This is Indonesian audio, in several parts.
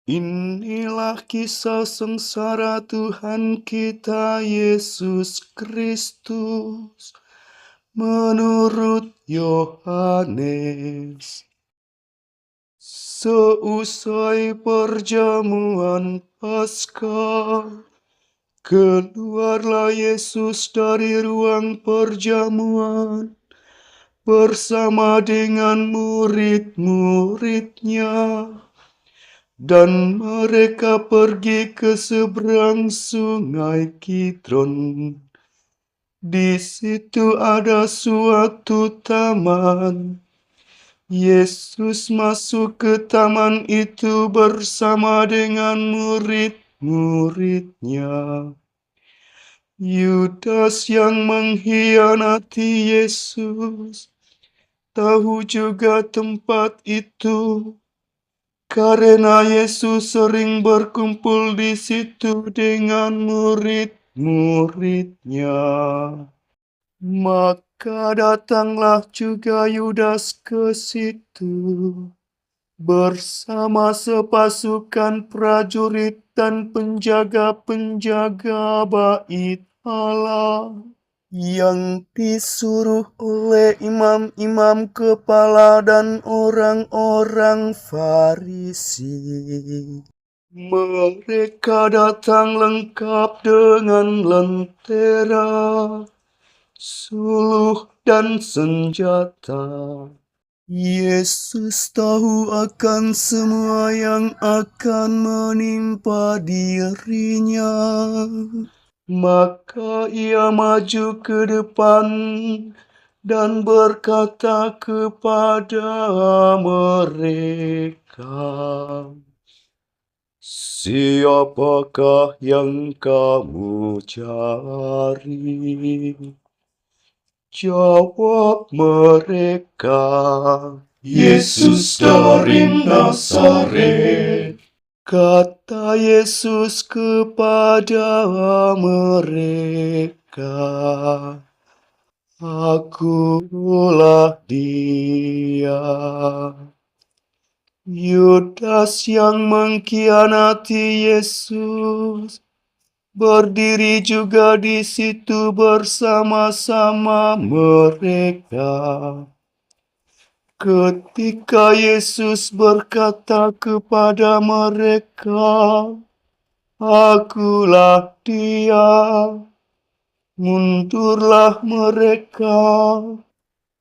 Inilah kisah sengsara Tuhan kita Yesus Kristus menurut Yohanes. Seusai perjamuan Paskah, keluarlah Yesus dari ruang perjamuan bersama dengan murid-muridnya. Dan mereka pergi ke seberang sungai Kidron. Di situ ada suatu taman. Yesus masuk ke taman itu bersama dengan murid-muridnya. Yudas yang mengkhianati Yesus tahu juga tempat itu, karena Yesus sering berkumpul di situ dengan murid-muridnya. Maka datanglah juga Yudas ke situ bersama sepasukan prajurit dan penjaga-penjaga bait Allah yang disuruh oleh imam-imam kepala dan orang-orang Farisi. Mereka datang lengkap dengan lentera, suluh, dan senjata. Yesus tahu akan semua yang akan menimpa dirinya. Maka ia maju ke depan dan berkata kepada mereka, "Siapakah yang kamu cari?" Jawab mereka, "Yesus dari Nazaret." Kata Yesus kepada mereka, "Akulah Dia." Yudas yang mengkhianati Yesus berdiri juga di situ bersama-sama mereka. Ketika Yesus berkata kepada mereka, "Akulah Dia," mundurlah mereka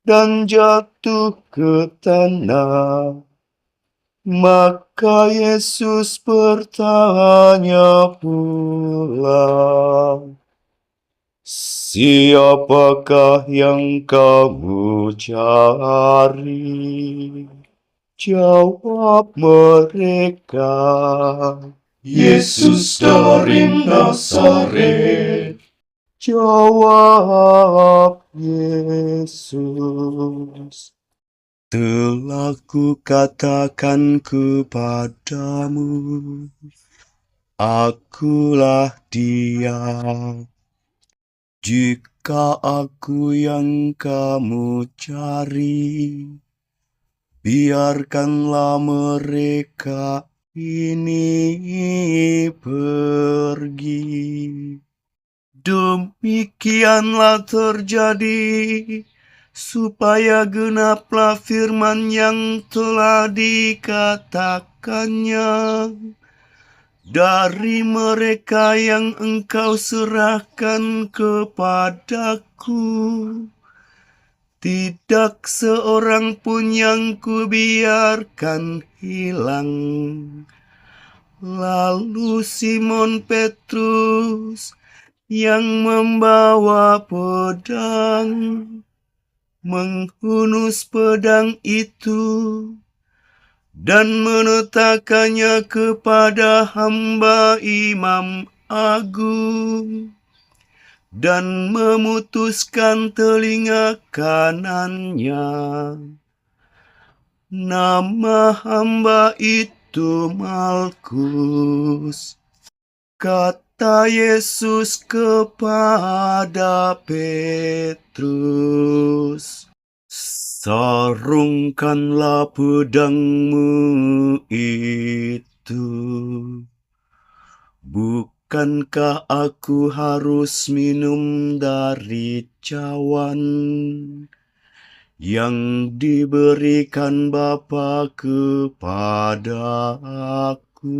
dan jatuh ke tanah. Maka Yesus bertanya pula, "Siapakah yang kamu cari?" Jawab mereka, "Yesus dari Nazaret." Jawab Yesus, "Telah kukatakan kepadamu, Akulah Dia. Jika Aku yang kamu cari, biarkanlah mereka ini pergi." Demikianlah terjadi supaya genaplah firman yang telah dikatakannya, "Dari mereka yang Engkau serahkan kepadaku, tidak seorang pun yang kubiarkan hilang." Lalu Simon Petrus yang membawa pedang menghunus pedang itu dan meletakkannya kepada hamba imam agung dan memutuskan telinga kanannya. Nama hamba itu Malkus. Kata Yesus kepada Petrus, "Sarungkanlah pedangmu itu." itu. Bukankah aku harus minum dari cawan yang diberikan Bapa kepada aku?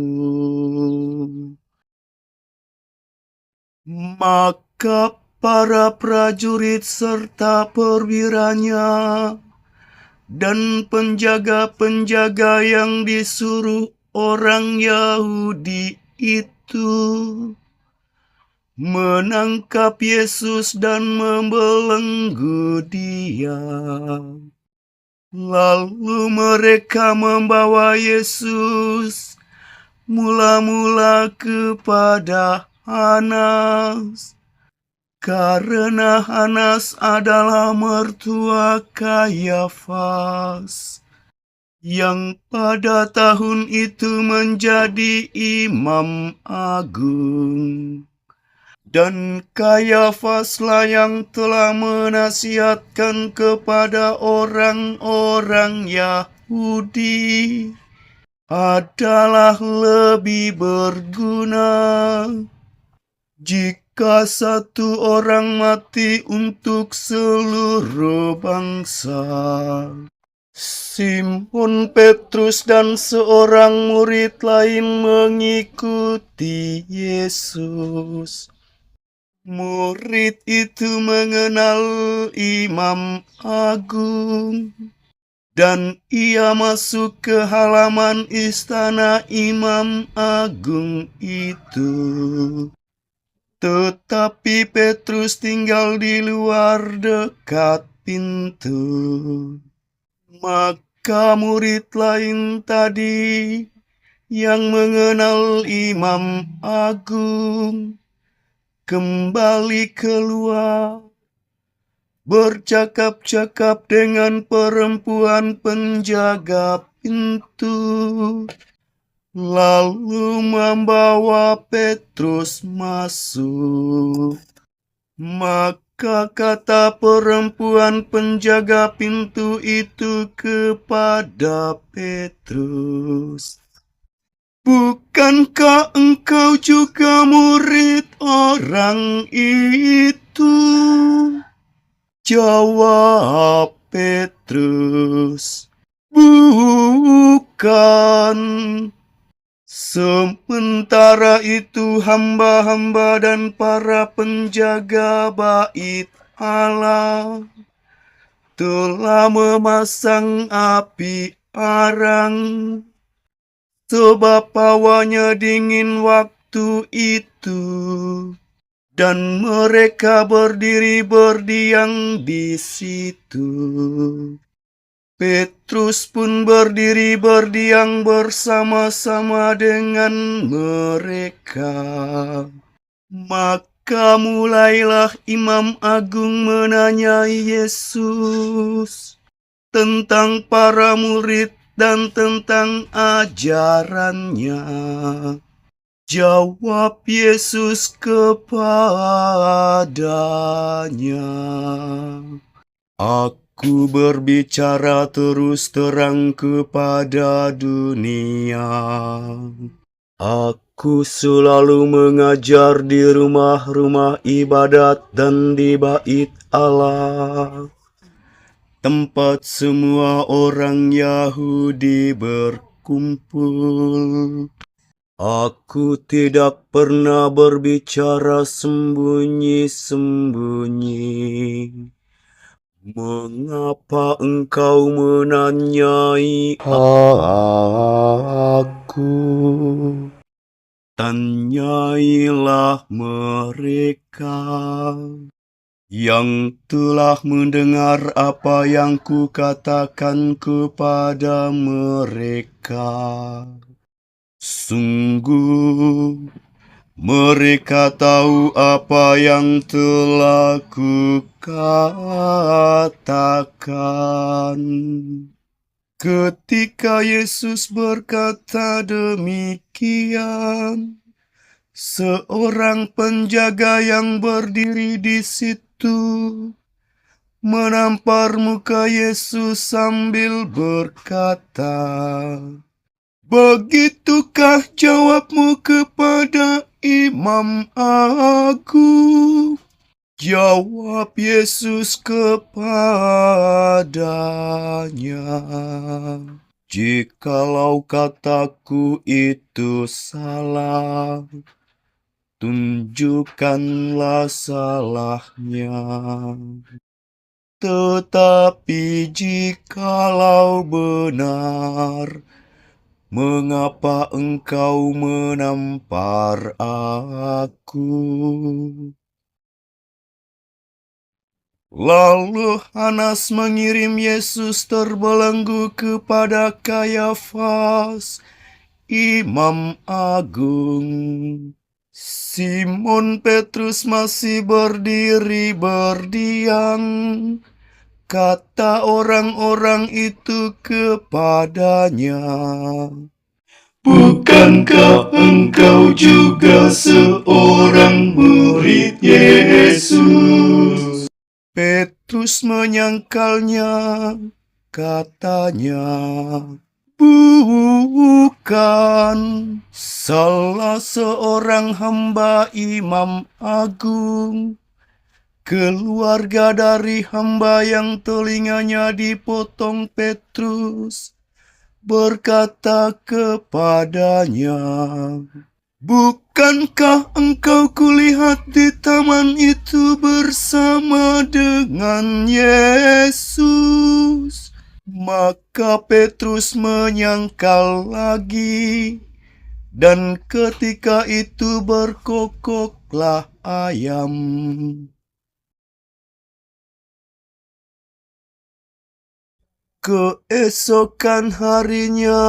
Maka para prajurit serta perwiranya dan penjaga-penjaga yang disuruh orang Yahudi itu menangkap Yesus dan membelenggu Dia. Lalu mereka membawa Yesus mula-mula kepada Hanas, karena Hanas adalah mertua Kayafas, yang pada tahun itu menjadi imam agung. Dan Kayafaslah yang telah menasihatkan kepada orang-orang Yahudi adalah lebih berguna jika satu orang mati untuk seluruh bangsa. Simon Petrus dan seorang murid lain mengikuti Yesus. Murid itu mengenal imam agung, dan ia masuk ke halaman istana imam agung itu. Tetapi Petrus tinggal di luar dekat pintu. Maka murid lain tadi yang mengenal imam agung kembali keluar, bercakap-cakap dengan perempuan penjaga pintu, lalu membawa Petrus masuk. Maka kata perempuan penjaga pintu itu kepada Petrus, "Bukankah engkau juga murid orang itu?" Jawab Petrus, "Bukan." Sementara itu hamba-hamba dan para penjaga bait Allah telah memasang api arang, sebab hawanya dingin waktu itu, dan mereka berdiri berdiam di situ. Petrus pun berdiri berdiam bersama-sama dengan mereka. Maka mulailah imam agung menanyai Yesus tentang para murid dan tentang ajarannya. Jawab Yesus kepadanya, "Aku berbicara terus terang kepada dunia. Aku selalu mengajar di rumah-rumah ibadat dan di bait Allah, tempat semua orang Yahudi berkumpul. Aku tidak pernah berbicara sembunyi-sembunyi. Mengapa engkau menanyai aku? Tanyailah mereka yang telah mendengar apa yang kukatakan kepada mereka. Sungguh, mereka tahu apa yang telah kukatakan." Ketika Yesus berkata demikian, seorang penjaga yang berdiri di situ menampar muka Yesus sambil berkata, Begitukah jawabmu kepada Imam Agung? Jawab Yesus kepadanya, "Jikalau kataku itu salah, tunjukkanlah salahnya. Tetapi jikalau benar, mengapa engkau menampar aku?" Lalu Hanas mengirim Yesus terbelenggu kepada Kayafas, Imam Agung. Simon Petrus masih berdiri berdiam. Kata orang-orang itu kepadanya, "Bukankah engkau juga seorang murid Yesus?" Petrus menyangkalnya, katanya, "Bukan." Salah seorang hamba Imam Agung, keluarga dari hamba yang telinganya dipotong Petrus, berkata kepadanya, "Bukankah engkau kulihat di taman itu bersama dengan Yesus?" Maka Petrus menyangkal lagi, dan ketika itu berkokoklah ayam. Keesokan harinya,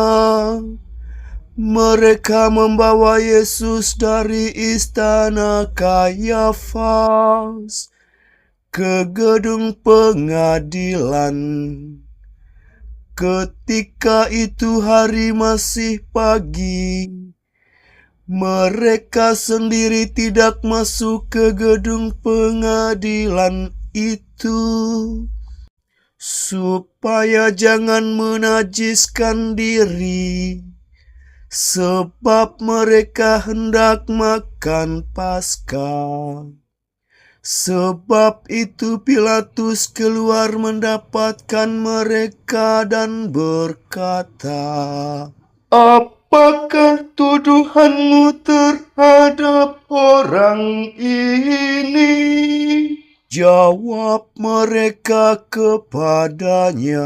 mereka membawa Yesus dari istana Kayafas ke gedung pengadilan. Ketika itu hari masih pagi, mereka sendiri tidak masuk ke gedung pengadilan itu, supaya jangan menajiskan diri, sebab mereka hendak makan Paskah. Sebab itu Pilatus keluar mendapatkan mereka dan berkata, "Apakah tuduhanmu terhadap orang ini?" Jawab mereka kepadanya,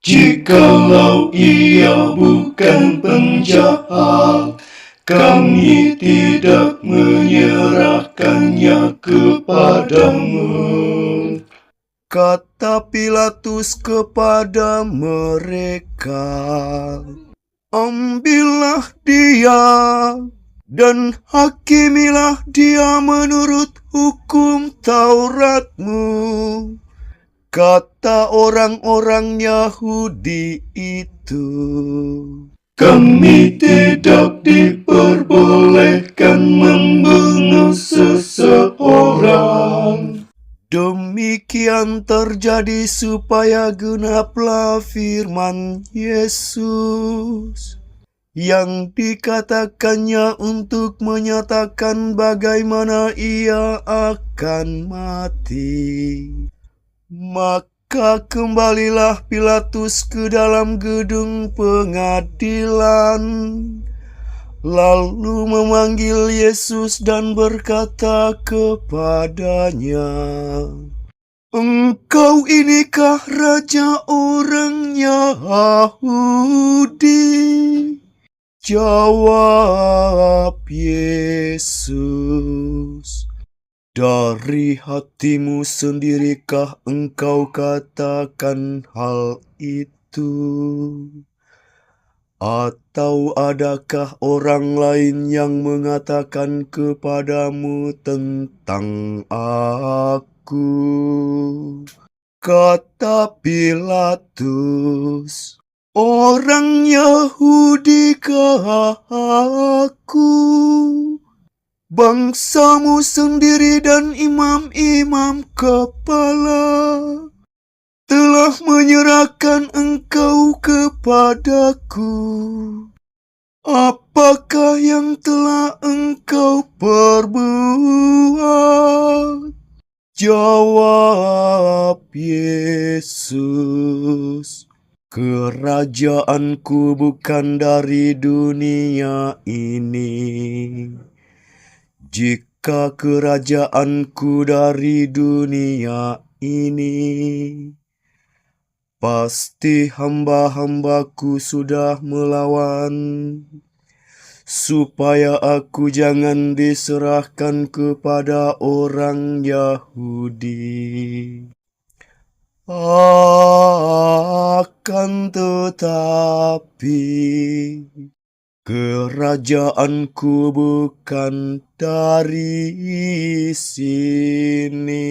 "Jikalau ia bukan penjahat, kami tidak menyerahkannya kepadamu." Kata Pilatus kepada mereka, "Ambillah dia dan hakimilah dia menurut hukum Tauratmu." Kata orang-orang Yahudi itu, "Kami tidak diperbolehkan membunuh seseorang." Demikian terjadi supaya genaplah firman Yesus yang dikatakannya untuk menyatakan bagaimana ia akan mati. Maka kembalilah Pilatus ke dalam gedung pengadilan, lalu memanggil Yesus dan berkata kepadanya, "Engkau inikah raja orang Yahudi?" Jawab Yesus, "Dari hatimu sendirikah engkau katakan hal itu? Atau adakah orang lain yang mengatakan kepadamu tentang aku?" Kata Pilatus, "Orang Yahudi kah aku? Bangsamu sendiri dan imam-imam kepala." telah menyerahkan engkau kepadaku. Apakah yang telah engkau perbuat? Jawab Yesus, kerajaanku bukan dari dunia ini. Jika kerajaanku dari dunia ini, pasti hamba-hambaku sudah melawan, supaya aku jangan diserahkan kepada orang Yahudi. Akan tetapi, kerajaanku bukan dari sini.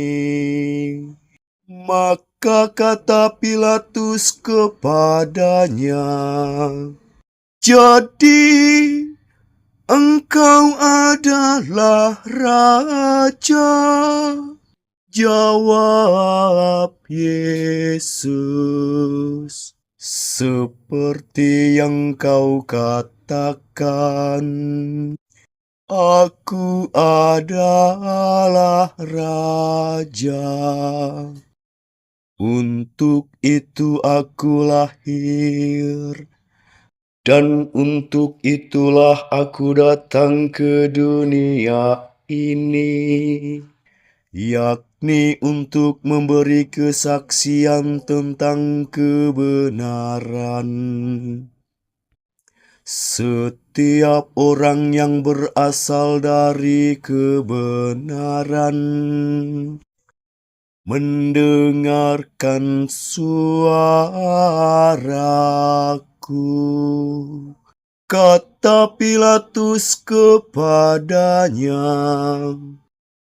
Maka kata Pilatus kepadanya, jadi engkau adalah raja? Jawab Yesus, seperti yang kau katakan, aku adalah raja. Untuk itu aku lahir, dan untuk itulah aku datang ke dunia ini, yakni untuk memberi kesaksian tentang kebenaran. Setiap orang yang berasal dari kebenaran mendengarkan suaraku. Kata Pilatus kepadanya,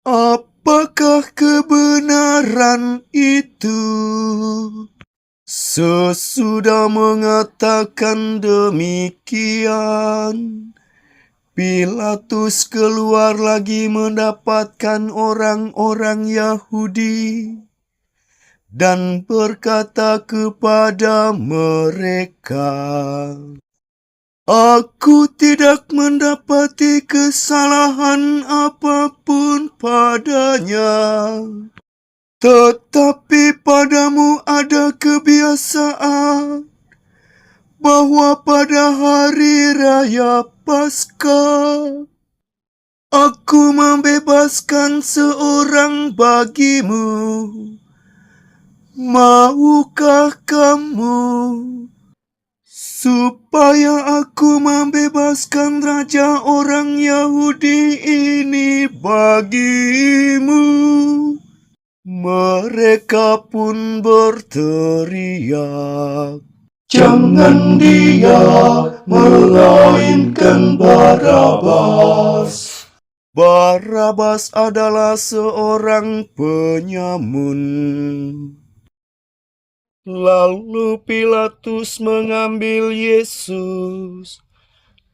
apakah kebenaran itu? Sesudah mengatakan demikian, Pilatus keluar lagi mendapatkan orang-orang Yahudi dan berkata kepada mereka, aku tidak mendapati kesalahan apapun padanya, tetapi padamu ada kebiasaan bahwa pada hari raya Paskah aku membebaskan seorang bagimu. Maukah kamu supaya aku membebaskan raja orang Yahudi ini bagimu? Mereka pun berteriak, jangan dia, melainkan Barabas. Barabas adalah seorang penyamun. Lalu Pilatus mengambil Yesus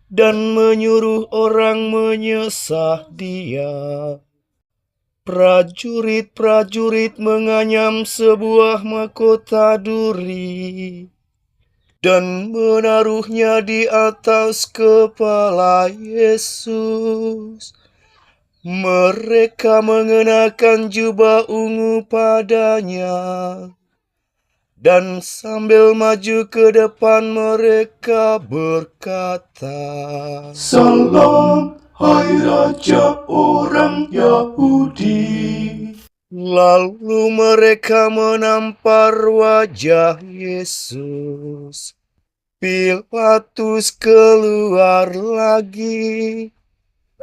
dan menyuruh orang menyesah dia. Prajurit-prajurit menganyam sebuah mahkota duri dan menaruhnya di atas kepala Yesus. Mereka mengenakan jubah ungu padanya, dan sambil maju ke depan mereka berkata, salam, hai Raja orang Yahudi. Lalu mereka menampar wajah Yesus. Pilatus keluar lagi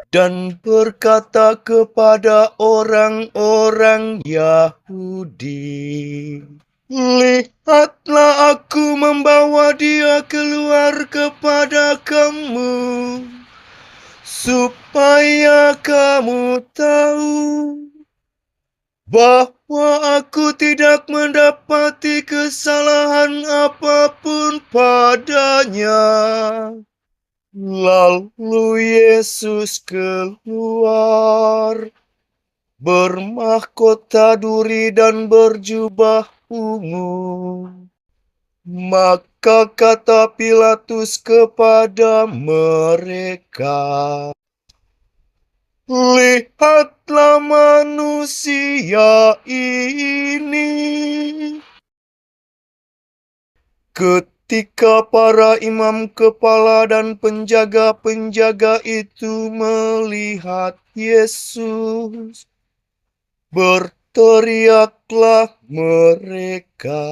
dan berkata kepada orang-orang Yahudi, lihatlah aku membawa dia keluar kepada kamu, supaya kamu tahu bahwa aku tidak mendapati kesalahan apapun padanya. Lalu Yesus keluar, bermahkota duri dan berjubah ungu. Maka kata Pilatus kepada mereka, "Lihatlah manusia ini." Ketika para imam kepala dan penjaga-penjaga itu melihat Yesus, berteriaklah mereka,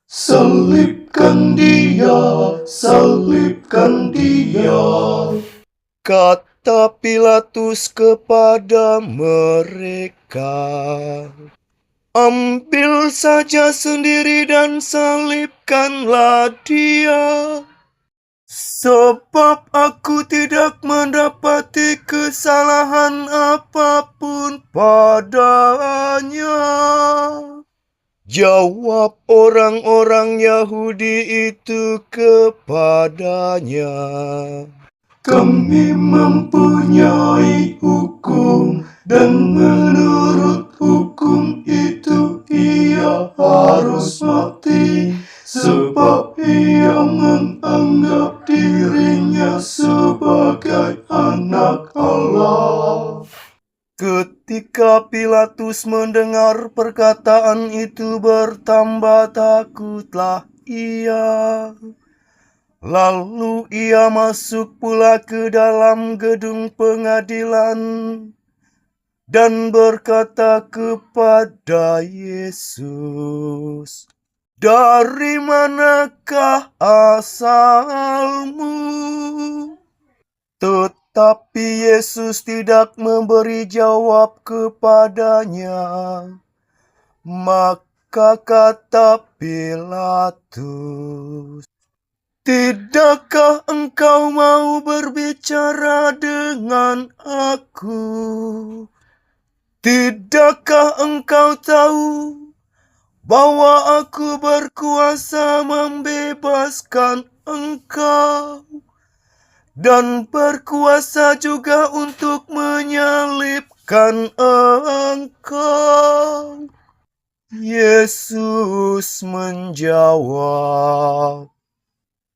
"Salibkan dia, salibkan dia." Kata Pilatus kepada mereka, "Ambil saja sendiri dan salibkanlah dia. Sebab aku tidak mendapati kesalahan apapun padanya." Jawab orang-orang Yahudi itu kepadanya, "Kami mempunyai hukum, dan menurut hukum itu ia harus mati, sebab ia menganggap dirinya sebagai anak Allah." Ketika Pilatus mendengar perkataan itu, bertambah takutlah ia. Lalu ia masuk pula ke dalam gedung pengadilan dan berkata kepada Yesus, "Dari manakah asalmu?" Tetapi Yesus tidak memberi jawab kepadanya. Maka kata Pilatus, "Tidakkah engkau mau berbicara dengan aku? Tidakkah engkau tahu bahwa aku berkuasa membebaskan engkau dan berkuasa juga untuk menyalibkan engkau?" Yesus menjawab,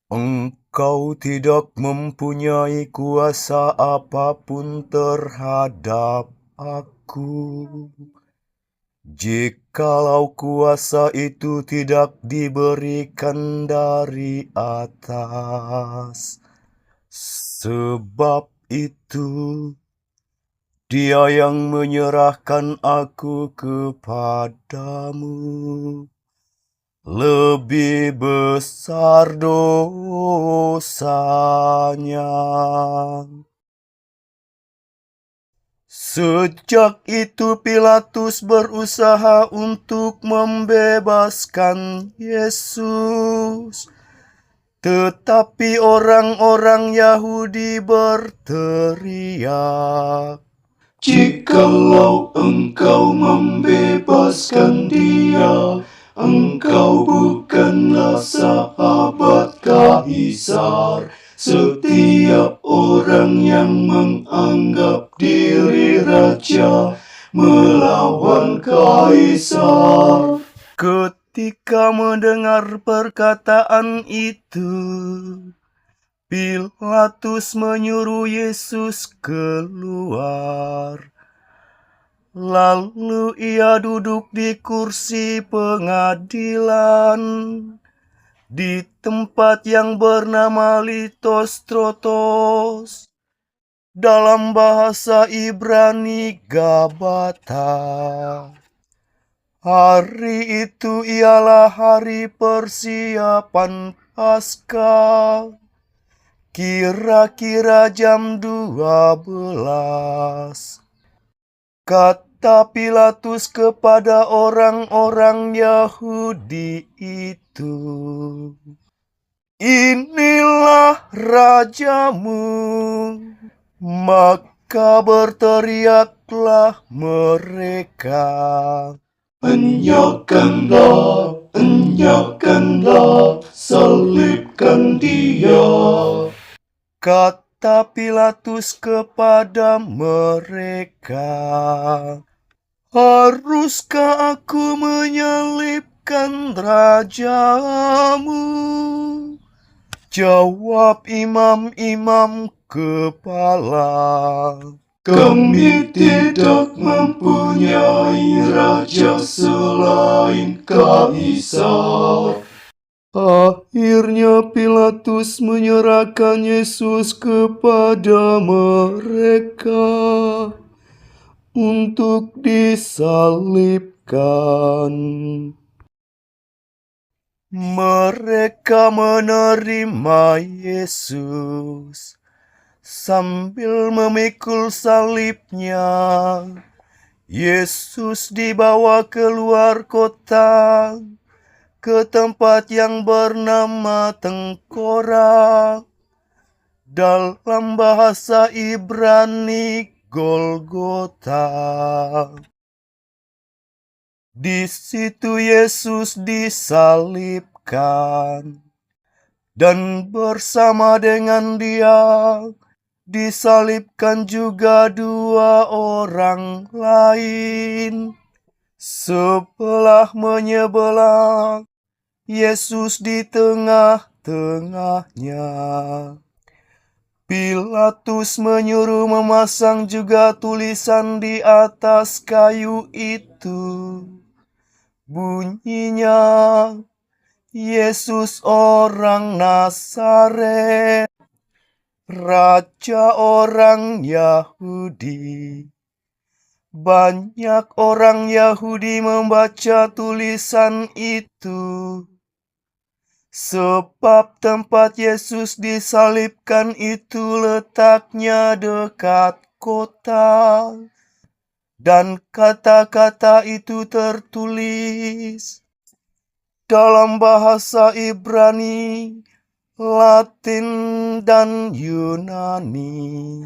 "Engkau tidak mempunyai kuasa apapun terhadap aku, jikalau kuasa itu tidak diberikan dari atas. Sebab itu, Dia yang menyerahkan aku kepadamu lebih besar dosanya." Sejak itu Pilatus berusaha untuk membebaskan Yesus. Tetapi orang-orang Yahudi berteriak, "Jikalau engkau membebaskan dia, engkau bukanlah sahabat Kaisar. Setiap orang yang menganggap diri raja melawan Kaisar." Ketika mendengar perkataan itu, Pilatus menyuruh Yesus keluar. Lalu ia duduk di kursi pengadilan di tempat yang bernama Litostrotos, dalam bahasa Ibrani Gabata. Hari itu ialah hari persiapan Paskah, kira-kira jam 12. Kata Pilatus kepada orang-orang Yahudi itu, "Inilah rajamu." Maka berteriaklah mereka, "Enyahkanlah, enyahkanlah, salibkan dia." Kata Pilatus kepada mereka, Haruskah aku menyelipkan rajamu? Jawab imam-imam kepala. Kami tidak mempunyai raja selain Kaisar. Akhirnya Pilatus menyerahkan Yesus kepada mereka untuk disalibkan. Mereka menerima Yesus sambil memikul salibnya. Yesus dibawa keluar kota ke tempat yang bernama Tengkorak, dalam bahasa Ibrani Golgota. Di situ Yesus disalibkan, dan bersama dengan Dia disalibkan juga dua orang lain. Sebelah menyebelah, Yesus di tengah-tengahnya. Pilatus menyuruh memasang juga tulisan di atas kayu itu. Bunyinya, Yesus orang Nazaret, Raja orang Yahudi. Banyak orang Yahudi membaca tulisan itu, sebab tempat Yesus disalibkan itu letaknya dekat kota, dan kata-kata itu tertulis dalam bahasa Ibrani, Latin, dan Yunani.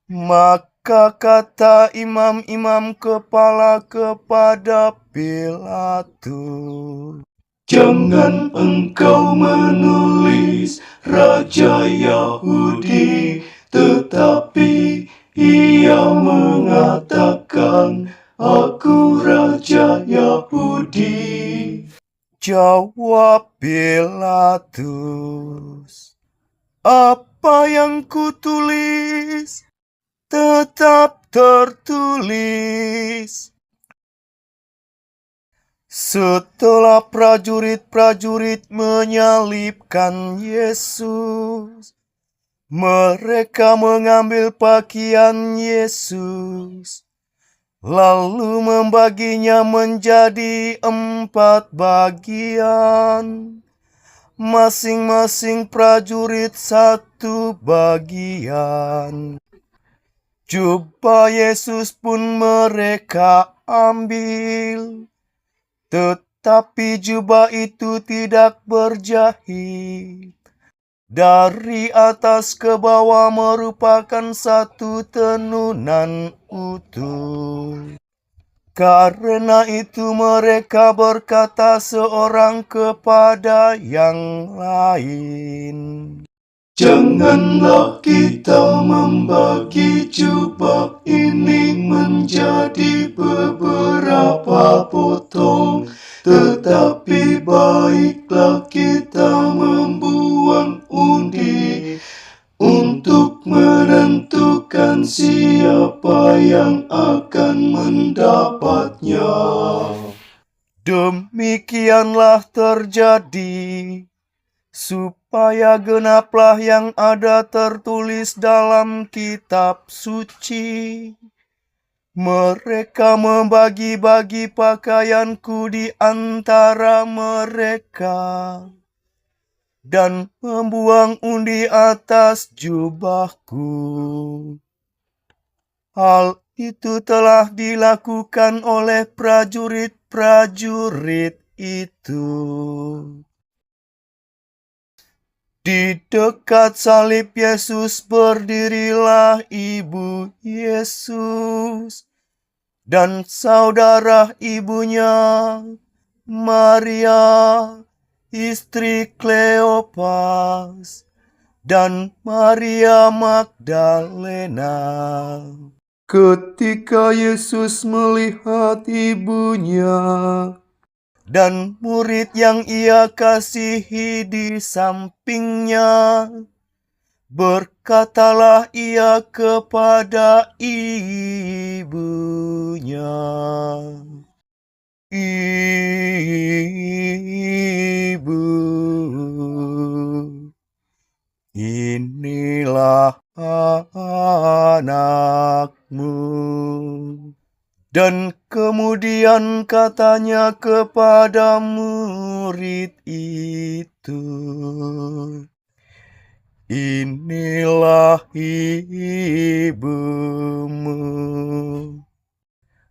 Maka kata imam-imam kepala kepada Pilatus, Jangan engkau menulis Raja Yahudi, tetapi ia mengatakan, Aku Raja Yahudi. jawab Pilatus, apa yang kutulis tetap tertulis. Setelah prajurit-prajurit menyalibkan Yesus, mereka mengambil pakaian Yesus, lalu membaginya menjadi 4 bagian, masing-masing prajurit 1 bagian. Jubah Yesus pun mereka ambil, tetapi jubah itu tidak berjahit. Dari atas ke bawah merupakan satu tenunan utuh. Karena itu mereka berkata seorang kepada yang lain, Janganlah kita membagi jubah ini menjadi beberapa potong, tetapi baiklah kita membuang undi untuk menentukan siapa yang akan mendapatnya. Demikianlah terjadi, supaya genaplah yang ada tertulis dalam kitab suci. Mereka membagi-bagi pakaianku di antara mereka, dan membuang undi atas jubahku. Hal itu telah dilakukan oleh prajurit-prajurit itu. Di dekat salib Yesus berdirilah ibu Yesus dan saudara ibunya, Maria, istri Kleopas, dan Maria Magdalena. Ketika Yesus melihat ibunya dan murid yang ia kasihi di sampingnya, berkatalah ia kepada ibunya, "Ibu, inilah anakmu." Dan kemudian katanya kepada murid itu, "Inilah ibumu."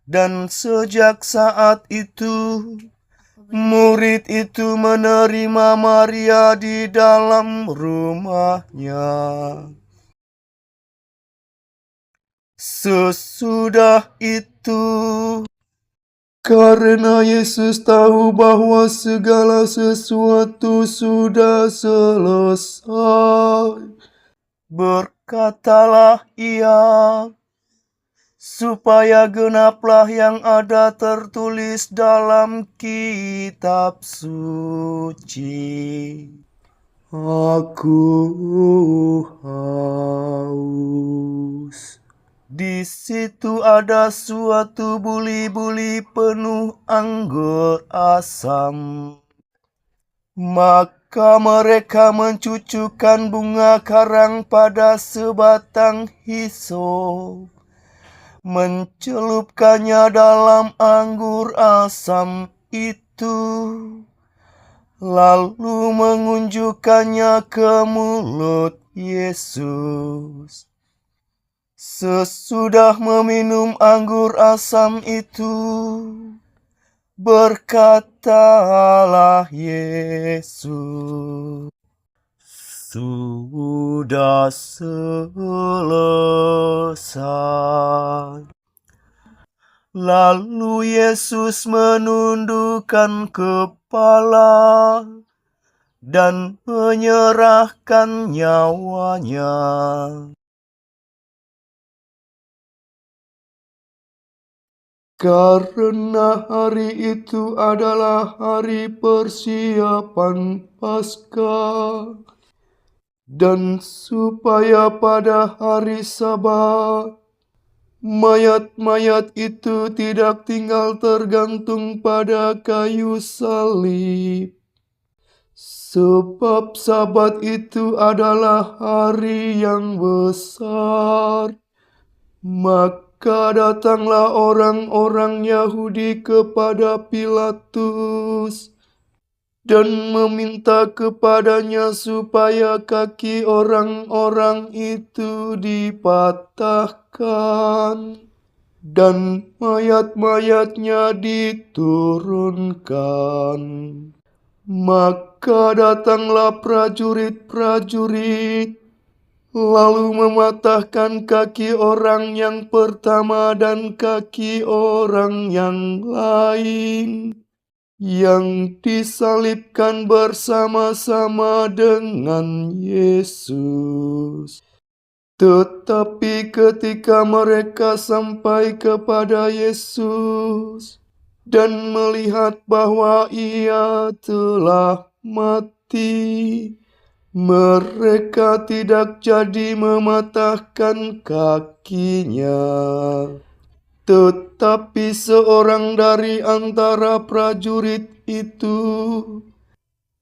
Dan sejak saat itu, murid itu menerima Maria di dalam rumahnya. Sesudah itu, karena Yesus tahu bahwa segala sesuatu sudah selesai, berkatalah ia, supaya genaplah yang ada tertulis dalam kitab suci. "Aku haus." Di situ ada suatu buli-buli penuh anggur asam. Maka mereka mencucukkan bunga karang pada sebatang hisop, mencelupkannya dalam anggur asam itu, lalu mengunjukkannya ke mulut Yesus. Sesudah meminum anggur asam itu, berkatalah Yesus, "Sudah selesai." Lalu Yesus menundukkan kepala dan menyerahkan nyawanya. Karena hari itu adalah hari persiapan Paskah, dan supaya pada hari Sabat mayat-mayat itu tidak tinggal tergantung pada kayu salib, sebab Sabat itu adalah hari yang besar. Maka datanglah orang-orang Yahudi kepada Pilatus dan meminta kepadanya supaya kaki orang-orang itu dipatahkan dan mayat-mayatnya diturunkan. Maka datanglah prajurit-prajurit, lalu mematahkan kaki orang yang pertama dan kaki orang yang lain, yang disalibkan bersama-sama dengan Yesus. Tetapi ketika mereka sampai kepada Yesus dan melihat bahwa ia telah mati, mereka tidak jadi mematahkan kakinya. Tetapi seorang dari antara prajurit itu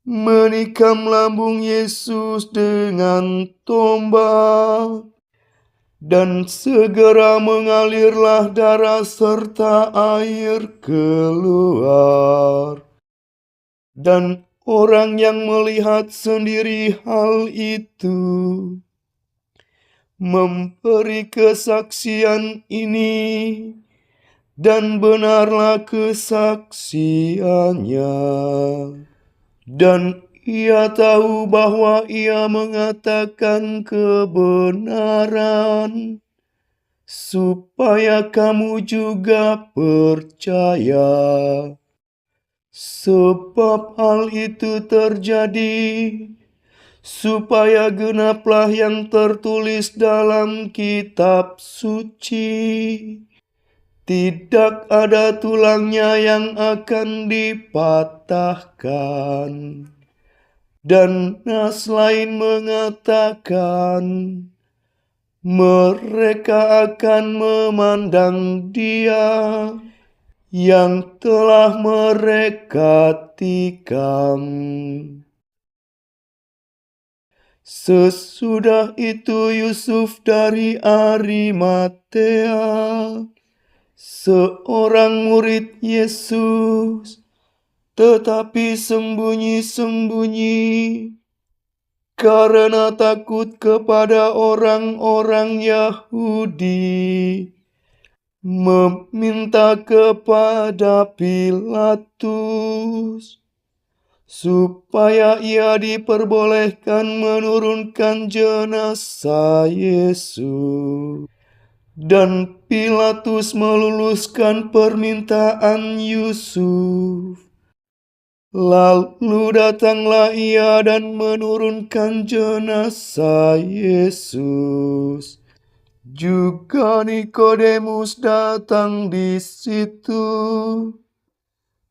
menikam lambung Yesus dengan tombak, dan segera mengalirlah darah serta air keluar. Dan orang yang melihat sendiri hal itu memberi kesaksian ini, dan benarlah kesaksiannya. Dan ia tahu bahwa ia mengatakan kebenaran, supaya kamu juga percaya. Sebab hal itu terjadi supaya genaplah yang tertulis dalam kitab suci. Tidak ada tulangnya yang akan dipatahkan. Dan nas lain mengatakan, mereka akan memandang Dia yang telah mereka tikam. Sesudah itu Yusuf dari Arimatea, seorang murid Yesus, tetapi sembunyi-sembunyi karena takut kepada orang-orang Yahudi, meminta kepada Pilatus supaya ia diperbolehkan menurunkan jenazah Yesus. Dan Pilatus meluluskan permintaan Yusuf. Lalu datanglah ia dan menurunkan jenazah Yesus. Juga Nikodemus datang di situ.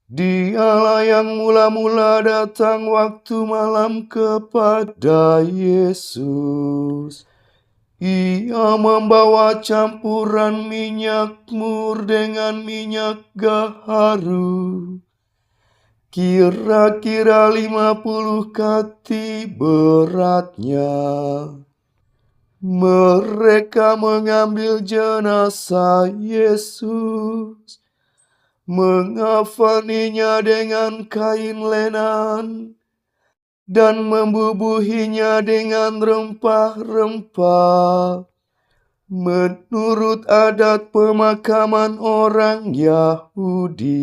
Dialah yang mula-mula datang waktu malam kepada Yesus. Ia membawa campuran minyak mur dengan minyak gaharu, kira-kira 50 kati beratnya. Mereka mengambil jenazah Yesus, mengafaninya dengan kain lenan, dan membubuhinya dengan rempah-rempah, menurut adat pemakaman orang Yahudi.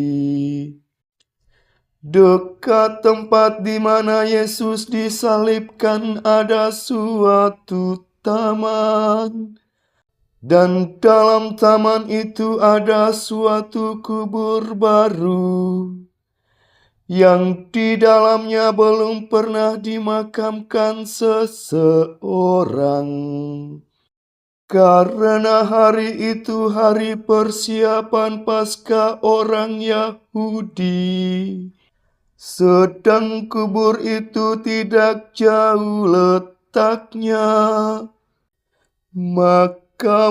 Dekat tempat di mana Yesus disalibkan ada suatu taman. Dan dalam taman itu ada suatu kubur baru, yang di dalamnya belum pernah dimakamkan seseorang. Karena hari itu hari persiapan Paskah orang Yahudi, sedang kubur itu tidak jauh letaknya, maka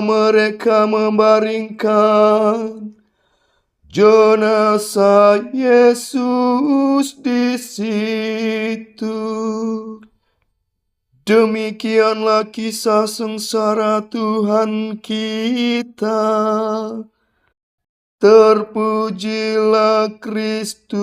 mereka membaringkan jenazah Yesus di situ. Demikianlah kisah sengsara Tuhan kita. Terpujilah Kristus.